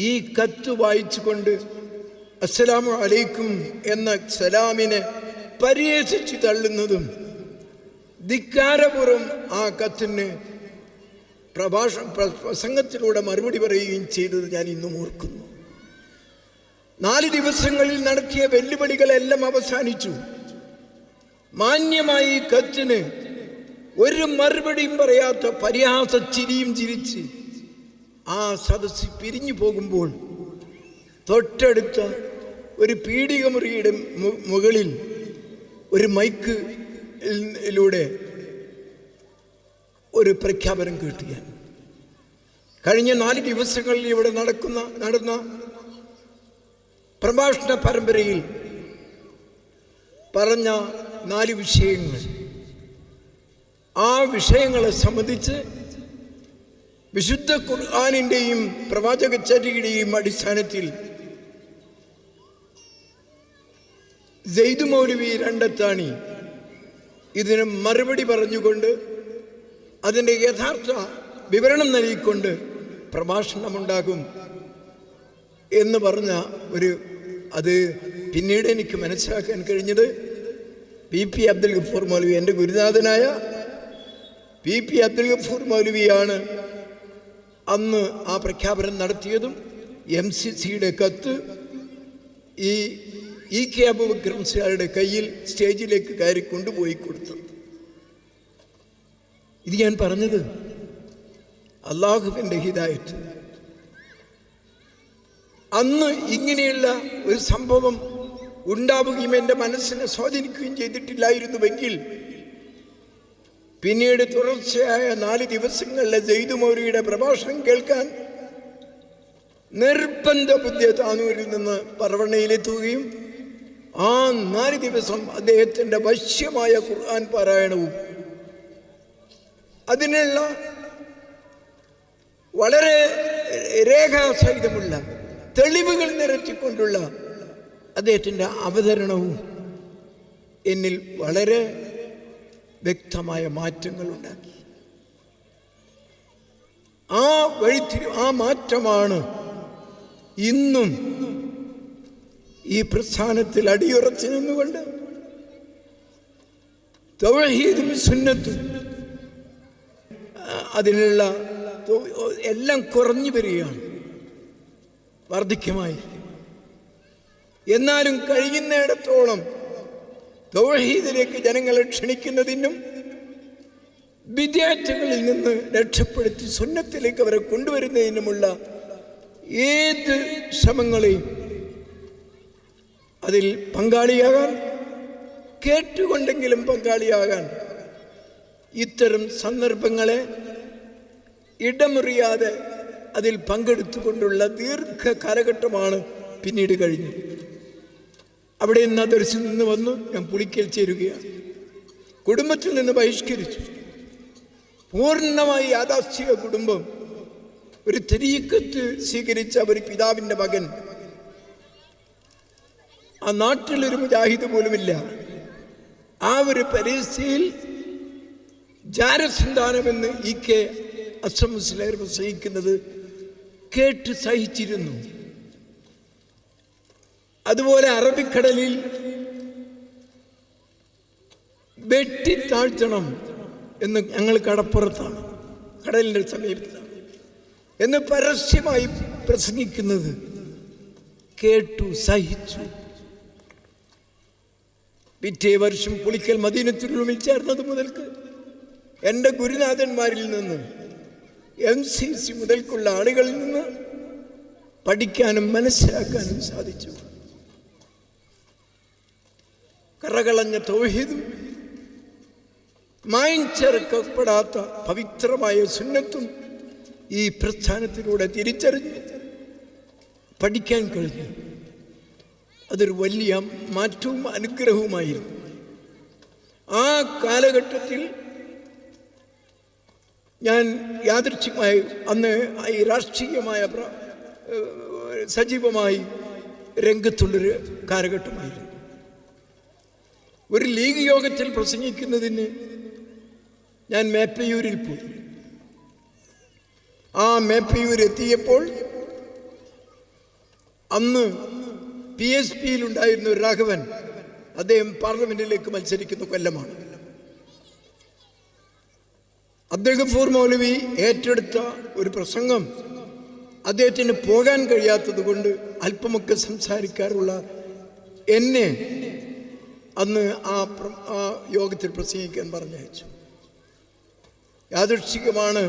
ഈ കത്ത് വായിച്ചുകൊണ്ട് അസ്സലാമു അലൈക്കും എന്ന സലാമിനെ പരിഹസിച്ച് തള്ളുന്നതും ധിക്കാരപൂർവ്വം ആ കത്തിന് പ്രസംഗത്തിലൂടെ മറുപടി പറയുകയും ചെയ്തത് ഞാൻ ഇന്നും ഓർക്കുന്നു. 4 ദിവസങ്ങളിൽ നടത്തിയ വെല്ലുവിളികളെല്ലാം അവസാനിച്ചു. മാന്യമായി കത്തിന് ഒരു മറുപടിയും പറയാത്ത പരിഹാസ ചിരിയും ചിരിച്ച് ആ സദസ്സ് പിരിഞ്ഞു പോകുമ്പോൾ തൊട്ടടുത്ത ഒരു പീഡിക മുറിയുടെ മുകളിൽ ഒരു മൈക്കിലൂടെ ഒരു പ്രഖ്യാപനം കേട്ടു. ഞാൻ കഴിഞ്ഞ 4 ദിവസങ്ങളിൽ ഇവിടെ നടന്ന പ്രഭാഷണ പരമ്പരയിൽ പറഞ്ഞ 4 വിഷയങ്ങൾ, ആ വിഷയങ്ങളെ സംബന്ധിച്ച് വിശുദ്ധ ഖുർആനിൻ്റെയും പ്രവാചകചര്യയുടെയും അടിസ്ഥാനത്തിൽ സെയ്ദ് മൗലവി രണ്ടത്താണി ഇതിന് മറുപടി പറഞ്ഞുകൊണ്ട് അതിൻ്റെ യഥാർത്ഥ വിവരണം നൽകിക്കൊണ്ട് പ്രഭാഷണമുണ്ടാകും എന്ന് പറഞ്ഞ അത് പിന്നീട് എനിക്ക് മനസ്സിലാക്കാൻ കഴിഞ്ഞത് PP അബ്ദുൽ ഗഫൂർ മൗലവി, എൻ്റെ ഗുരുനാഥനായ PP അബ്ദുൽ ഗഫൂർ മൗലവിയാണ് അന്ന് ആ പ്രഖ്യാപനം നടത്തിയതും MCCയുടെ കത്ത് ഈ കെ അബൂബക്കർ മുസ്ലിയാരുടെ കയ്യിൽ സ്റ്റേജിലേക്ക് കയറി കൊണ്ടുപോയി കൊടുത്തു. ഇത് ഞാൻ പറഞ്ഞത് അള്ളാഹുവിൻ്റെ ഹിദായത്ത്. അന്ന് ഇങ്ങനെയുള്ള ഒരു സംഭവം ഉണ്ടാവുകയും എൻ്റെ മനസ്സിനെ സ്വാധീനിക്കുകയും ചെയ്തിട്ടില്ലായിരുന്നുവെങ്കിൽ പിന്നീട് തുടർച്ചയായ 4 ദിവസങ്ങളിലെ സെയ്ദ് മൗലവിയുടെ പ്രഭാഷണം കേൾക്കാൻ നിർബന്ധ ബുദ്ധിയ താനൂരിൽ നിന്ന് പറവണ്ണയിലെത്തുകയും ആ 4 ദിവസം അദ്ദേഹത്തിൻ്റെ വശ്യമായ ഖുർആൻ പാരായണവും അതിനുള്ള വളരെ രേഖാസഹിതമുള്ള തെളിവുകൾ നിരത്തിക്കൊണ്ടുള്ള അദ്ദേഹത്തിൻ്റെ അവതരണവും എന്നിൽ വളരെ വ്യക്തമായ മാറ്റങ്ങൾ ഉണ്ടാക്കി. ആ മാറ്റമാണ് ഇന്നും ഈ പ്രസ്ഥാനത്തിൽ അടിയുറച്ചു നിന്നുകൊണ്ട് തൗഹീദും സുന്നത്തും അതിനുള്ള എല്ലാം കുറഞ്ഞു വരികയാണ്. വാർദ്ധക്യമായി. എന്നാലും കഴിയുന്നിടത്തോളം തൗഹീദിലേക്ക് ജനങ്ങളെ ക്ഷണിക്കുന്നതിനും വിദ്യാർത്ഥികളിൽ നിന്ന് രക്ഷപ്പെടുത്തി സുന്നത്തിലേക്ക് അവരെ കൊണ്ടുവരുന്നതിനുമുള്ള ഏത് ശ്രമങ്ങളെയും അതിൽ പങ്കാളിയാകാൻ, കേട്ടുകൊണ്ടെങ്കിലും പങ്കാളിയാകാൻ ഇത്തരം സന്ദർഭങ്ങളെ ഇടമുറിയാതെ അതിൽ പങ്കെടുത്തുകൊണ്ടുള്ള ദീർഘ കാലഘട്ടമാണ് പിന്നീട് കഴിഞ്ഞത്. അവിടെ നിന്ന് ദർശനം നിന്ന് വന്നു ഞാൻ പുളിക്കൽ ചേരുകയാണ്. കുടുംബത്തിൽ നിന്ന് ബഹിഷ്കരിച്ചു. പൂർണ്ണമായി യാഥാസ്ഥിക കുടുംബം. ഒരു തരീഖത്ത് സ്വീകരിച്ച ഒരു പിതാവിൻ്റെ മകൻ. ആ നാട്ടിലൊരു മുജാഹിദ് പോലുമില്ല. ആ ഒരു പരിസ്ഥിതിയിൽ ജാരസന്താനമെന്ന് EK അസ്സം മുസ്ലിയാർ പ്രസംഗിക്കുന്നത് കേട്ട് സഹിച്ചിരുന്നു. അതുപോലെ അറബിക്കടലിൽ വെട്ടിത്താഴ്ത്തണം എന്ന് ഞങ്ങൾ കടപ്പുറത്താണ്, കടലിൻ്റെ സമീപത്താണ് എന്ന് പരസ്യമായി പ്രസംഗിക്കുന്നത് കേട്ടു, സഹിച്ചു. പിറ്റേ വർഷം പുളിക്കൽ മദീനത്തുൽ ചേർന്നത് മുതൽക്ക് എൻ്റെ ഗുരുനാഥന്മാരിൽ നിന്ന് MCC മുതൽക്കുള്ള ആളുകളിൽ നിന്ന് പഠിക്കാനും മനസ്സിലാക്കാനും സാധിച്ചു. കറകളഞ്ഞ തൗഹീദും മായിച്ചേർക്കപ്പെടാത്ത പവിത്രമായ സുന്നത്തും ഈ പ്രസ്ഥാനത്തിലൂടെ തിരിച്ചറിഞ്ഞ് പഠിക്കാൻ കഴിഞ്ഞു. അതൊരു വലിയ മാറ്റവും അനുഗ്രഹവുമായിരുന്നു. ആ കാലഘട്ടത്തിൽ ഞാൻ യാദൃച്ഛികമായി അന്ന് ഈ രാഷ്ട്രീയമായ സജീവമായി രംഗത്തുള്ളൊരു കാലഘട്ടമായിരുന്നു. ഒരു ലീഗ് യോഗത്തിൽ പ്രസംഗിക്കുന്നതിന് ഞാൻ മേപ്പയൂരിൽ പോയി. ആ മേപ്പയൂർ എത്തിയപ്പോൾ അന്ന് PSPയിലുണ്ടായിരുന്ന ഒരു രാഘവൻ, അദ്ദേഹം പാർലമെന്റിലേക്ക് മത്സരിക്കുന്ന കൊല്ലമാണ്. അബ്ദുൽ ഗഫൂർ മൗലവി ഏറ്റെടുത്ത ഒരു പ്രസംഗം അദ്ദേഹത്തിന് പോകാൻ കഴിയാത്തത് കൊണ്ട് അല്പമൊക്കെ സംസാരിക്കാറുള്ള എന്നെ അന്ന് ആ യോഗത്തിൽ പ്രസംഗിക്കാൻ പറഞ്ഞയച്ചു. യാദൃച്ഛികമാണ്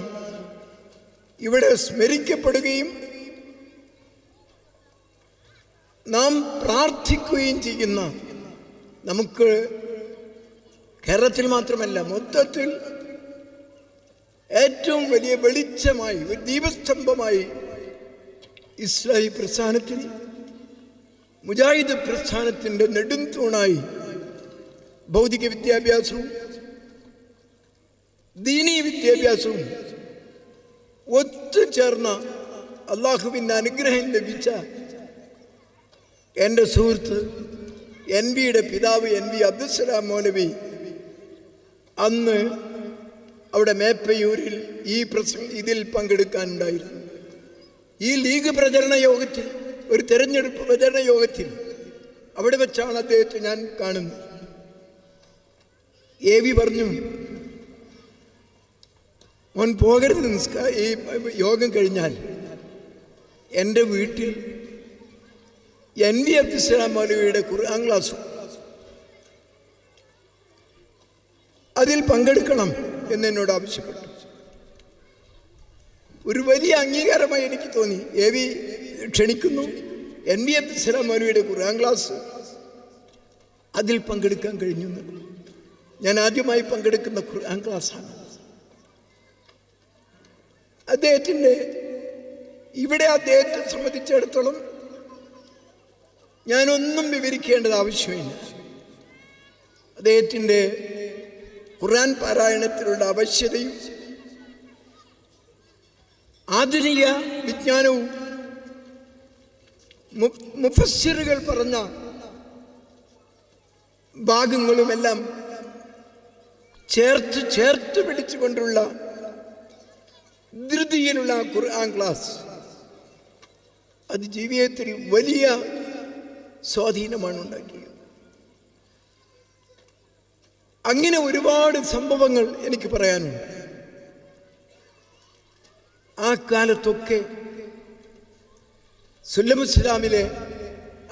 ഇവിടെ സ്മരിക്കപ്പെടുകയും നാം പ്രാർത്ഥിക്കുകയും ചെയ്യുന്ന, നമുക്ക് കേരളത്തിൽ മാത്രമല്ല മൊത്തത്തിൽ ഏറ്റവും വലിയ വെളിച്ചമായി, ഒരു ദീപസ്തംഭമായി ഇസ്ലാഹി പ്രസ്ഥാനത്തിൽ, മുജാഹിദ് പ്രസ്ഥാനത്തിൻ്റെ നെടുംതൂണായി ഭൗതിക വിദ്യാഭ്യാസവും ദീനീ വിദ്യാഭ്യാസവും ഒത്തുചേർന്ന അള്ളാഹുവിൻ്റെ അനുഗ്രഹം ലഭിച്ച എൻ്റെ സുഹൃത്ത് NVയുടെ പിതാവ് NV അബ്ദുസ്സലാം മൗലവി അന്ന് അവിടെ മേപ്പയൂരിൽ ഇതിൽ പങ്കെടുക്കാനുണ്ടായിരുന്നു. ഈ ലീഗ് പ്രചരണ യോഗത്തിൽ, ഒരു തെരഞ്ഞെടുപ്പ് പ്രചരണ യോഗത്തിൽ അവിടെ വെച്ചാണ് അദ്ദേഹത്തെ ഞാൻ കാണുന്നത്. AV പറഞ്ഞു, മോൻ പോകരുത്, ഈ യോഗം കഴിഞ്ഞാൽ എൻ്റെ വീട്ടിൽ NV അബ്ദുസ്സലാം മൗലവിയുടെ ഖുർആൻ ക്ലാസ്, അതിൽ പങ്കെടുക്കണം എന്നോട് ആവശ്യപ്പെട്ടു. ഒരു വലിയ അംഗീകാരമായി എനിക്ക് തോന്നി. AV ക്ഷണിക്കുന്നു, NV അബ്ദുസ്സലാം മൗലവിയുടെ ഖുർആൻ ക്ലാസ്, അതിൽ പങ്കെടുക്കാൻ കഴിഞ്ഞു. ഞാൻ ആദ്യമായി പങ്കെടുക്കുന്ന ഖുർആൻ ക്ലാസ്സാണ്. ഇവിടെ അദ്ദേഹത്തെ സംബന്ധിച്ചിടത്തോളം ഞാനൊന്നും വിവരിക്കേണ്ടത് ആവശ്യമില്ല. അദ്ദേഹത്തിൻ്റെ ഖുർആൻ പാരായണത്തിലുള്ള അവശ്യതയും ആധുനിക വിജ്ഞാനവും മുഫസ്സിറുകൾ പറഞ്ഞ ഭാഗങ്ങളുമെല്ലാം ചേർത്ത് പിടിച്ചുകൊണ്ടുള്ള ധൃതിയിലുള്ള ഖുർആൻ ക്ലാസ്, അത് ജീവിതത്തിൽ വലിയ സ്വാധീനമാണ് ഉണ്ടാക്കിയത്. അങ്ങനെ ഒരുപാട് സംഭവങ്ങൾ എനിക്ക് പറയാനുണ്ട്. ആ കാലത്തൊക്കെ സുല്ലമുസ്സലാമിലെ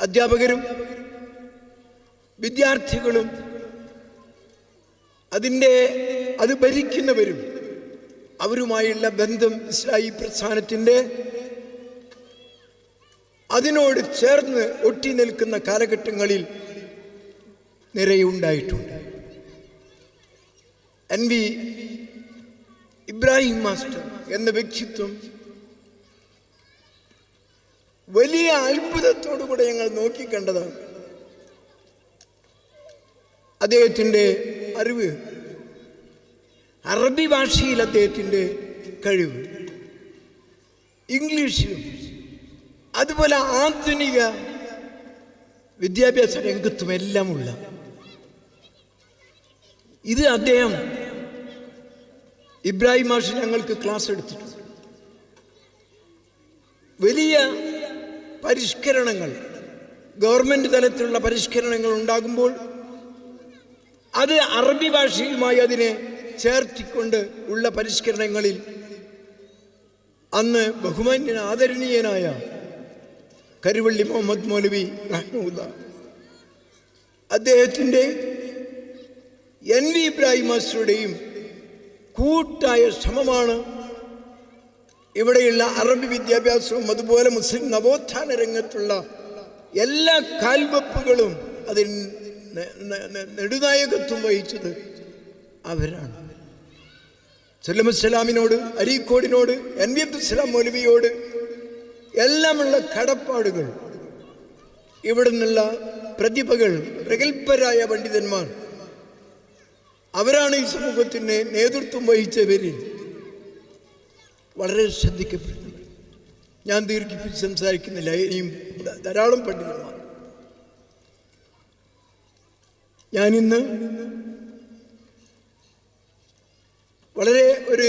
അധ്യാപകരും വിദ്യാർത്ഥികളും അത് ഭരിക്കുന്നവരും അവരുമായുള്ള ബന്ധം ഇസ്ലാഹി പ്രസ്ഥാനത്തിൻ്റെ അതിനോട് ചേർന്ന് ഒട്ടി നിൽക്കുന്ന കാലഘട്ടങ്ങളിൽ നിറയെ ഉണ്ടായിട്ടുണ്ട്. NV ഇബ്രാഹിം മാസ്റ്റർ എന്ന വ്യക്തിത്വം വലിയ അത്ഭുതത്തോടുകൂടെ ഞങ്ങൾ നോക്കിക്കണ്ടതാണ്. അദ്ദേഹത്തിൻ്റെ അറിവ്, അറബി ഭാഷയിൽ അദ്ദേഹത്തിൻ്റെ കഴിവ്, ഇംഗ്ലീഷിലും അതുപോലെ ആധുനിക വിദ്യാഭ്യാസ രംഗത്തും എല്ലാമുള്ള ഇത് അദ്ദേഹം ഇബ്രാഹിം മാഷ് ഞങ്ങൾക്ക് ക്ലാസ് എടുത്തിട്ടുണ്ട്. വലിയ പരിഷ്കരണങ്ങൾ, ഗവൺമെൻറ് തലത്തിലുള്ള പരിഷ്കരണങ്ങൾ ഉണ്ടാകുമ്പോൾ അത് അറബി ഭാഷയുമായി അതിനെ ചേർത്തിക്കൊണ്ട് ഉള്ള പരിഷ്കരണങ്ങളിൽ അന്ന് ബഹുമാന്യൻ ആദരണീയനായ കരുവള്ളി മുഹമ്മദ് മൗലവി റഹ്മത്തുള്ളാ അദ്ദേഹത്തിൻ്റെ NV ഇബ്രാഹിം മാസ്റ്ററുടെയും കൂട്ടായ ശ്രമമാണ് ഇവിടെയുള്ള അറബി വിദ്യാഭ്യാസവും അതുപോലെ മുസ്ലിം നവോത്ഥാന രംഗത്തുള്ള എല്ലാ കാൽവെപ്പുകളും അതിന് നെടുനായകത്വം വഹിച്ചത് അവരാണ്. സുല്ലമുസ്സലാമിനോട്, അരീക്കോടിനോട്, NV അബ്ദുസ്സലാം മൗലവിയോട് എല്ലാമുള്ള കടപ്പാടുകൾ ഇവിടെ നിന്നുള്ള പ്രതിഭകൾ, പ്രഗത്ഭരായ പണ്ഡിതന്മാർ അവരാണ് ഈ സമൂഹത്തിന് നേതൃത്വം വഹിച്ചവരിൽ വളരെ ശ്രദ്ധിക്കപ്പെടുന്നത്. ഞാൻ ദീർഘിപ്പിച്ച് സംസാരിക്കുന്നില്ല, ഇനിയും ധാരാളം പണ്ഡിതന്മാർ. ഞാനിന്ന് വളരെ ഒരു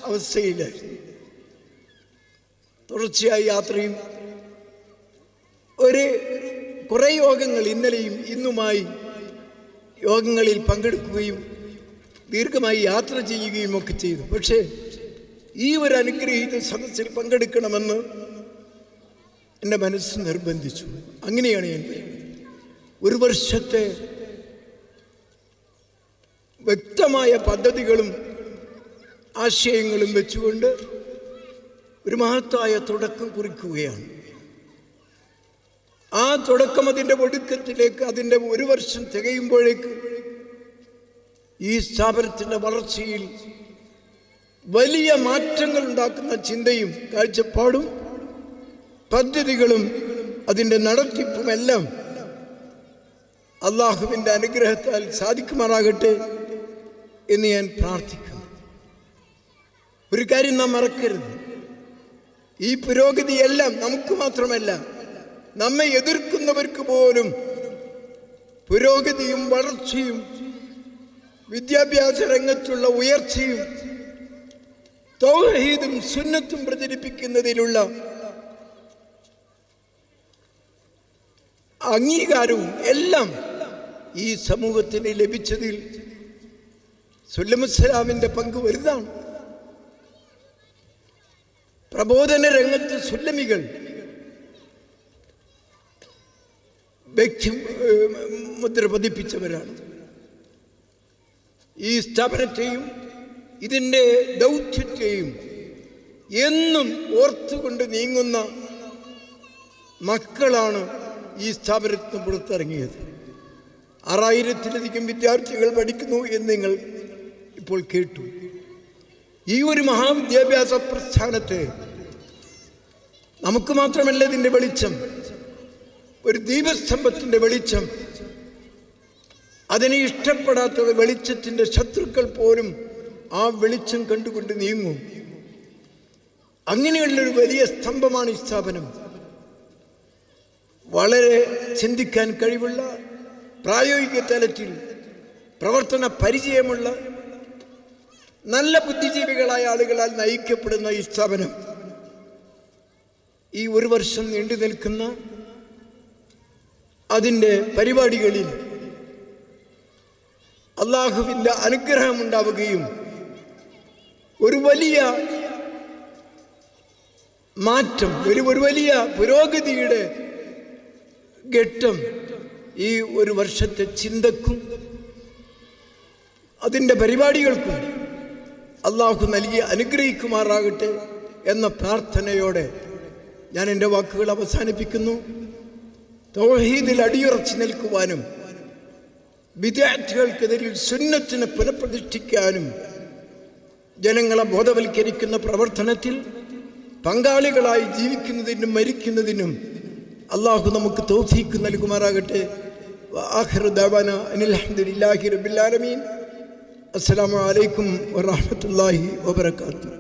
അവസ്ഥയിലായിരുന്നു. തുടർച്ചയായ യാത്രയും കുറേ യോഗങ്ങൾ ഇന്നലെയും ഇന്നുമായി യോഗങ്ങളിൽ പങ്കെടുക്കുകയും ദീർഘമായി യാത്ര ചെയ്യുകയും ഒക്കെ ചെയ്തു. പക്ഷേ ഈ ഒരു അനുഗ്രഹീത സദസ്സിൽ പങ്കെടുക്കണമെന്ന് എൻ്റെ മനസ്സ് നിർബന്ധിച്ചു. അങ്ങനെയാണ് ഞാൻ ഒരു വർഷത്തെ വ്യക്തമായ പദ്ധതികളും ആശയങ്ങളും വെച്ചുകൊണ്ട് ഒരു മഹത്തായ തുടക്കം കുറിക്കുകയാണ്. ആ തുടക്കം അതിൻ്റെ ഒടുക്കത്തിലേക്ക്, അതിൻ്റെ ഒരു വർഷം തികയുമ്പോഴേക്ക് ഈ സ്ഥാപനത്തിൻ്റെ വളർച്ചയിൽ വലിയ മാറ്റങ്ങൾ ഉണ്ടാക്കുന്ന ചിന്തയും കാഴ്ചപ്പാടും പദ്ധതികളും അതിൻ്റെ നടത്തിപ്പുമെല്ലാം അള്ളാഹുവിൻ്റെ അനുഗ്രഹത്താൽ സാധിക്കുമാറാകട്ടെ എന്ന് ഞാൻ പ്രാർത്ഥിക്കുന്നു. ഒരു കാര്യം നാം മറക്കരുത്, ഈ പുരോഗതിയെല്ലാം നമുക്ക് മാത്രമല്ല, നമ്മെ എതിർക്കുന്നവർക്ക് പോലും പുരോഗതിയും വളർച്ചയും വിദ്യാഭ്യാസ രംഗത്തുള്ള ഉയർച്ചയും തൗഹീദും സുന്നത്തും പ്രചരിപ്പിക്കുന്നതിലുള്ള അംഗീകാരവും എല്ലാം ഈ സമൂഹത്തിന് ലഭിച്ചതിൽ സുല്ലമുസ്സലാമിൻ്റെ പങ്ക് വലുതാണ്. പ്രബോധന രംഗത്ത് സുല്ലമികൾ മുദ്ര പതിപ്പിച്ചവരാണ്. ഈ സ്ഥാപനത്തെയും ഇതിൻ്റെ ദൗത്യത്തെയും എന്നും ഓർത്തുകൊണ്ട് നീങ്ങുന്ന മക്കളാണ് ഈ സ്ഥാപനത്തിന് പുറത്തിറങ്ങിയത്. 6000-ലധികം വിദ്യാർത്ഥികൾ പഠിക്കുന്നു എന്ന് നിങ്ങൾ ഇപ്പോൾ കേട്ടു. ഈ ഒരു മഹാവിദ്യാഭ്യാസ പ്രസ്ഥാനത്തെ നമുക്ക് മാത്രമല്ല ഇതിൻ്റെ വെളിച്ചം, ഒരു ദീപസ്തംഭത്തിൻ്റെ വെളിച്ചം, അതിനെ ഇഷ്ടപ്പെടാത്തത് വെളിച്ചത്തിൻ്റെ ശത്രുക്കൾ പോലും ആ വെളിച്ചം കണ്ടുകൊണ്ട് നീങ്ങും. അങ്ങനെയുള്ളൊരു വലിയ സ്തംഭമാണ് ഈ സ്ഥാപനം. വളരെ ചിന്തിക്കാൻ കഴിവുള്ള, പ്രായോഗിക തലത്തിൽ പ്രവർത്തന പരിചയമുള്ള നല്ല ബുദ്ധിജീവികളായ ആളുകളാൽ നയിക്കപ്പെടുന്ന ഈ സ്ഥാപനം ഈ ഒരു വർഷം നീണ്ടു നിൽക്കുന്ന അതിൻ്റെ പരിപാടികളിൽ അള്ളാഹുവിൻ്റെ അനുഗ്രഹമുണ്ടാവുകയും ഒരു വലിയ മാറ്റം, ഒരു വലിയ പുരോഗതിയുടെ ഘട്ടം ഈ ഒരു വർഷത്തെ ചിന്തക്കും അതിൻ്റെ പരിപാടികൾക്കും അള്ളാഹു നൽകി അനുഗ്രഹിക്കുമാറാകട്ടെ എന്ന പ്രാർത്ഥനയോടെ ഞാൻ എൻ്റെ വാക്കുകൾ അവസാനിപ്പിക്കുന്നു. തൗഹീദിൽ അടിയുറച്ചു നിൽക്കുവാനും വിദ്യാർത്ഥികൾക്കെതിരിൽ സുന്നത്തിനെ പുനഃപ്രതിഷ്ഠിക്കാനും ജനങ്ങളെ ബോധവൽക്കരിക്കുന്ന പ്രവർത്തനത്തിൽ പങ്കാളികളായി ജീവിക്കുന്നതിനും മരിക്കുന്നതിനും അള്ളാഹു നമുക്ക് തൗഫീക്ക് നൽകുമാറാകട്ടെ. ആഖിറു ദഅവാന അനിൽ ഹംദുലില്ലാഹി റബ്ബിൽ ആലമീൻ. അസ്സലാമു അലൈക്കും വറഹ്മത്തുള്ളാഹി വബറകാതുഹു.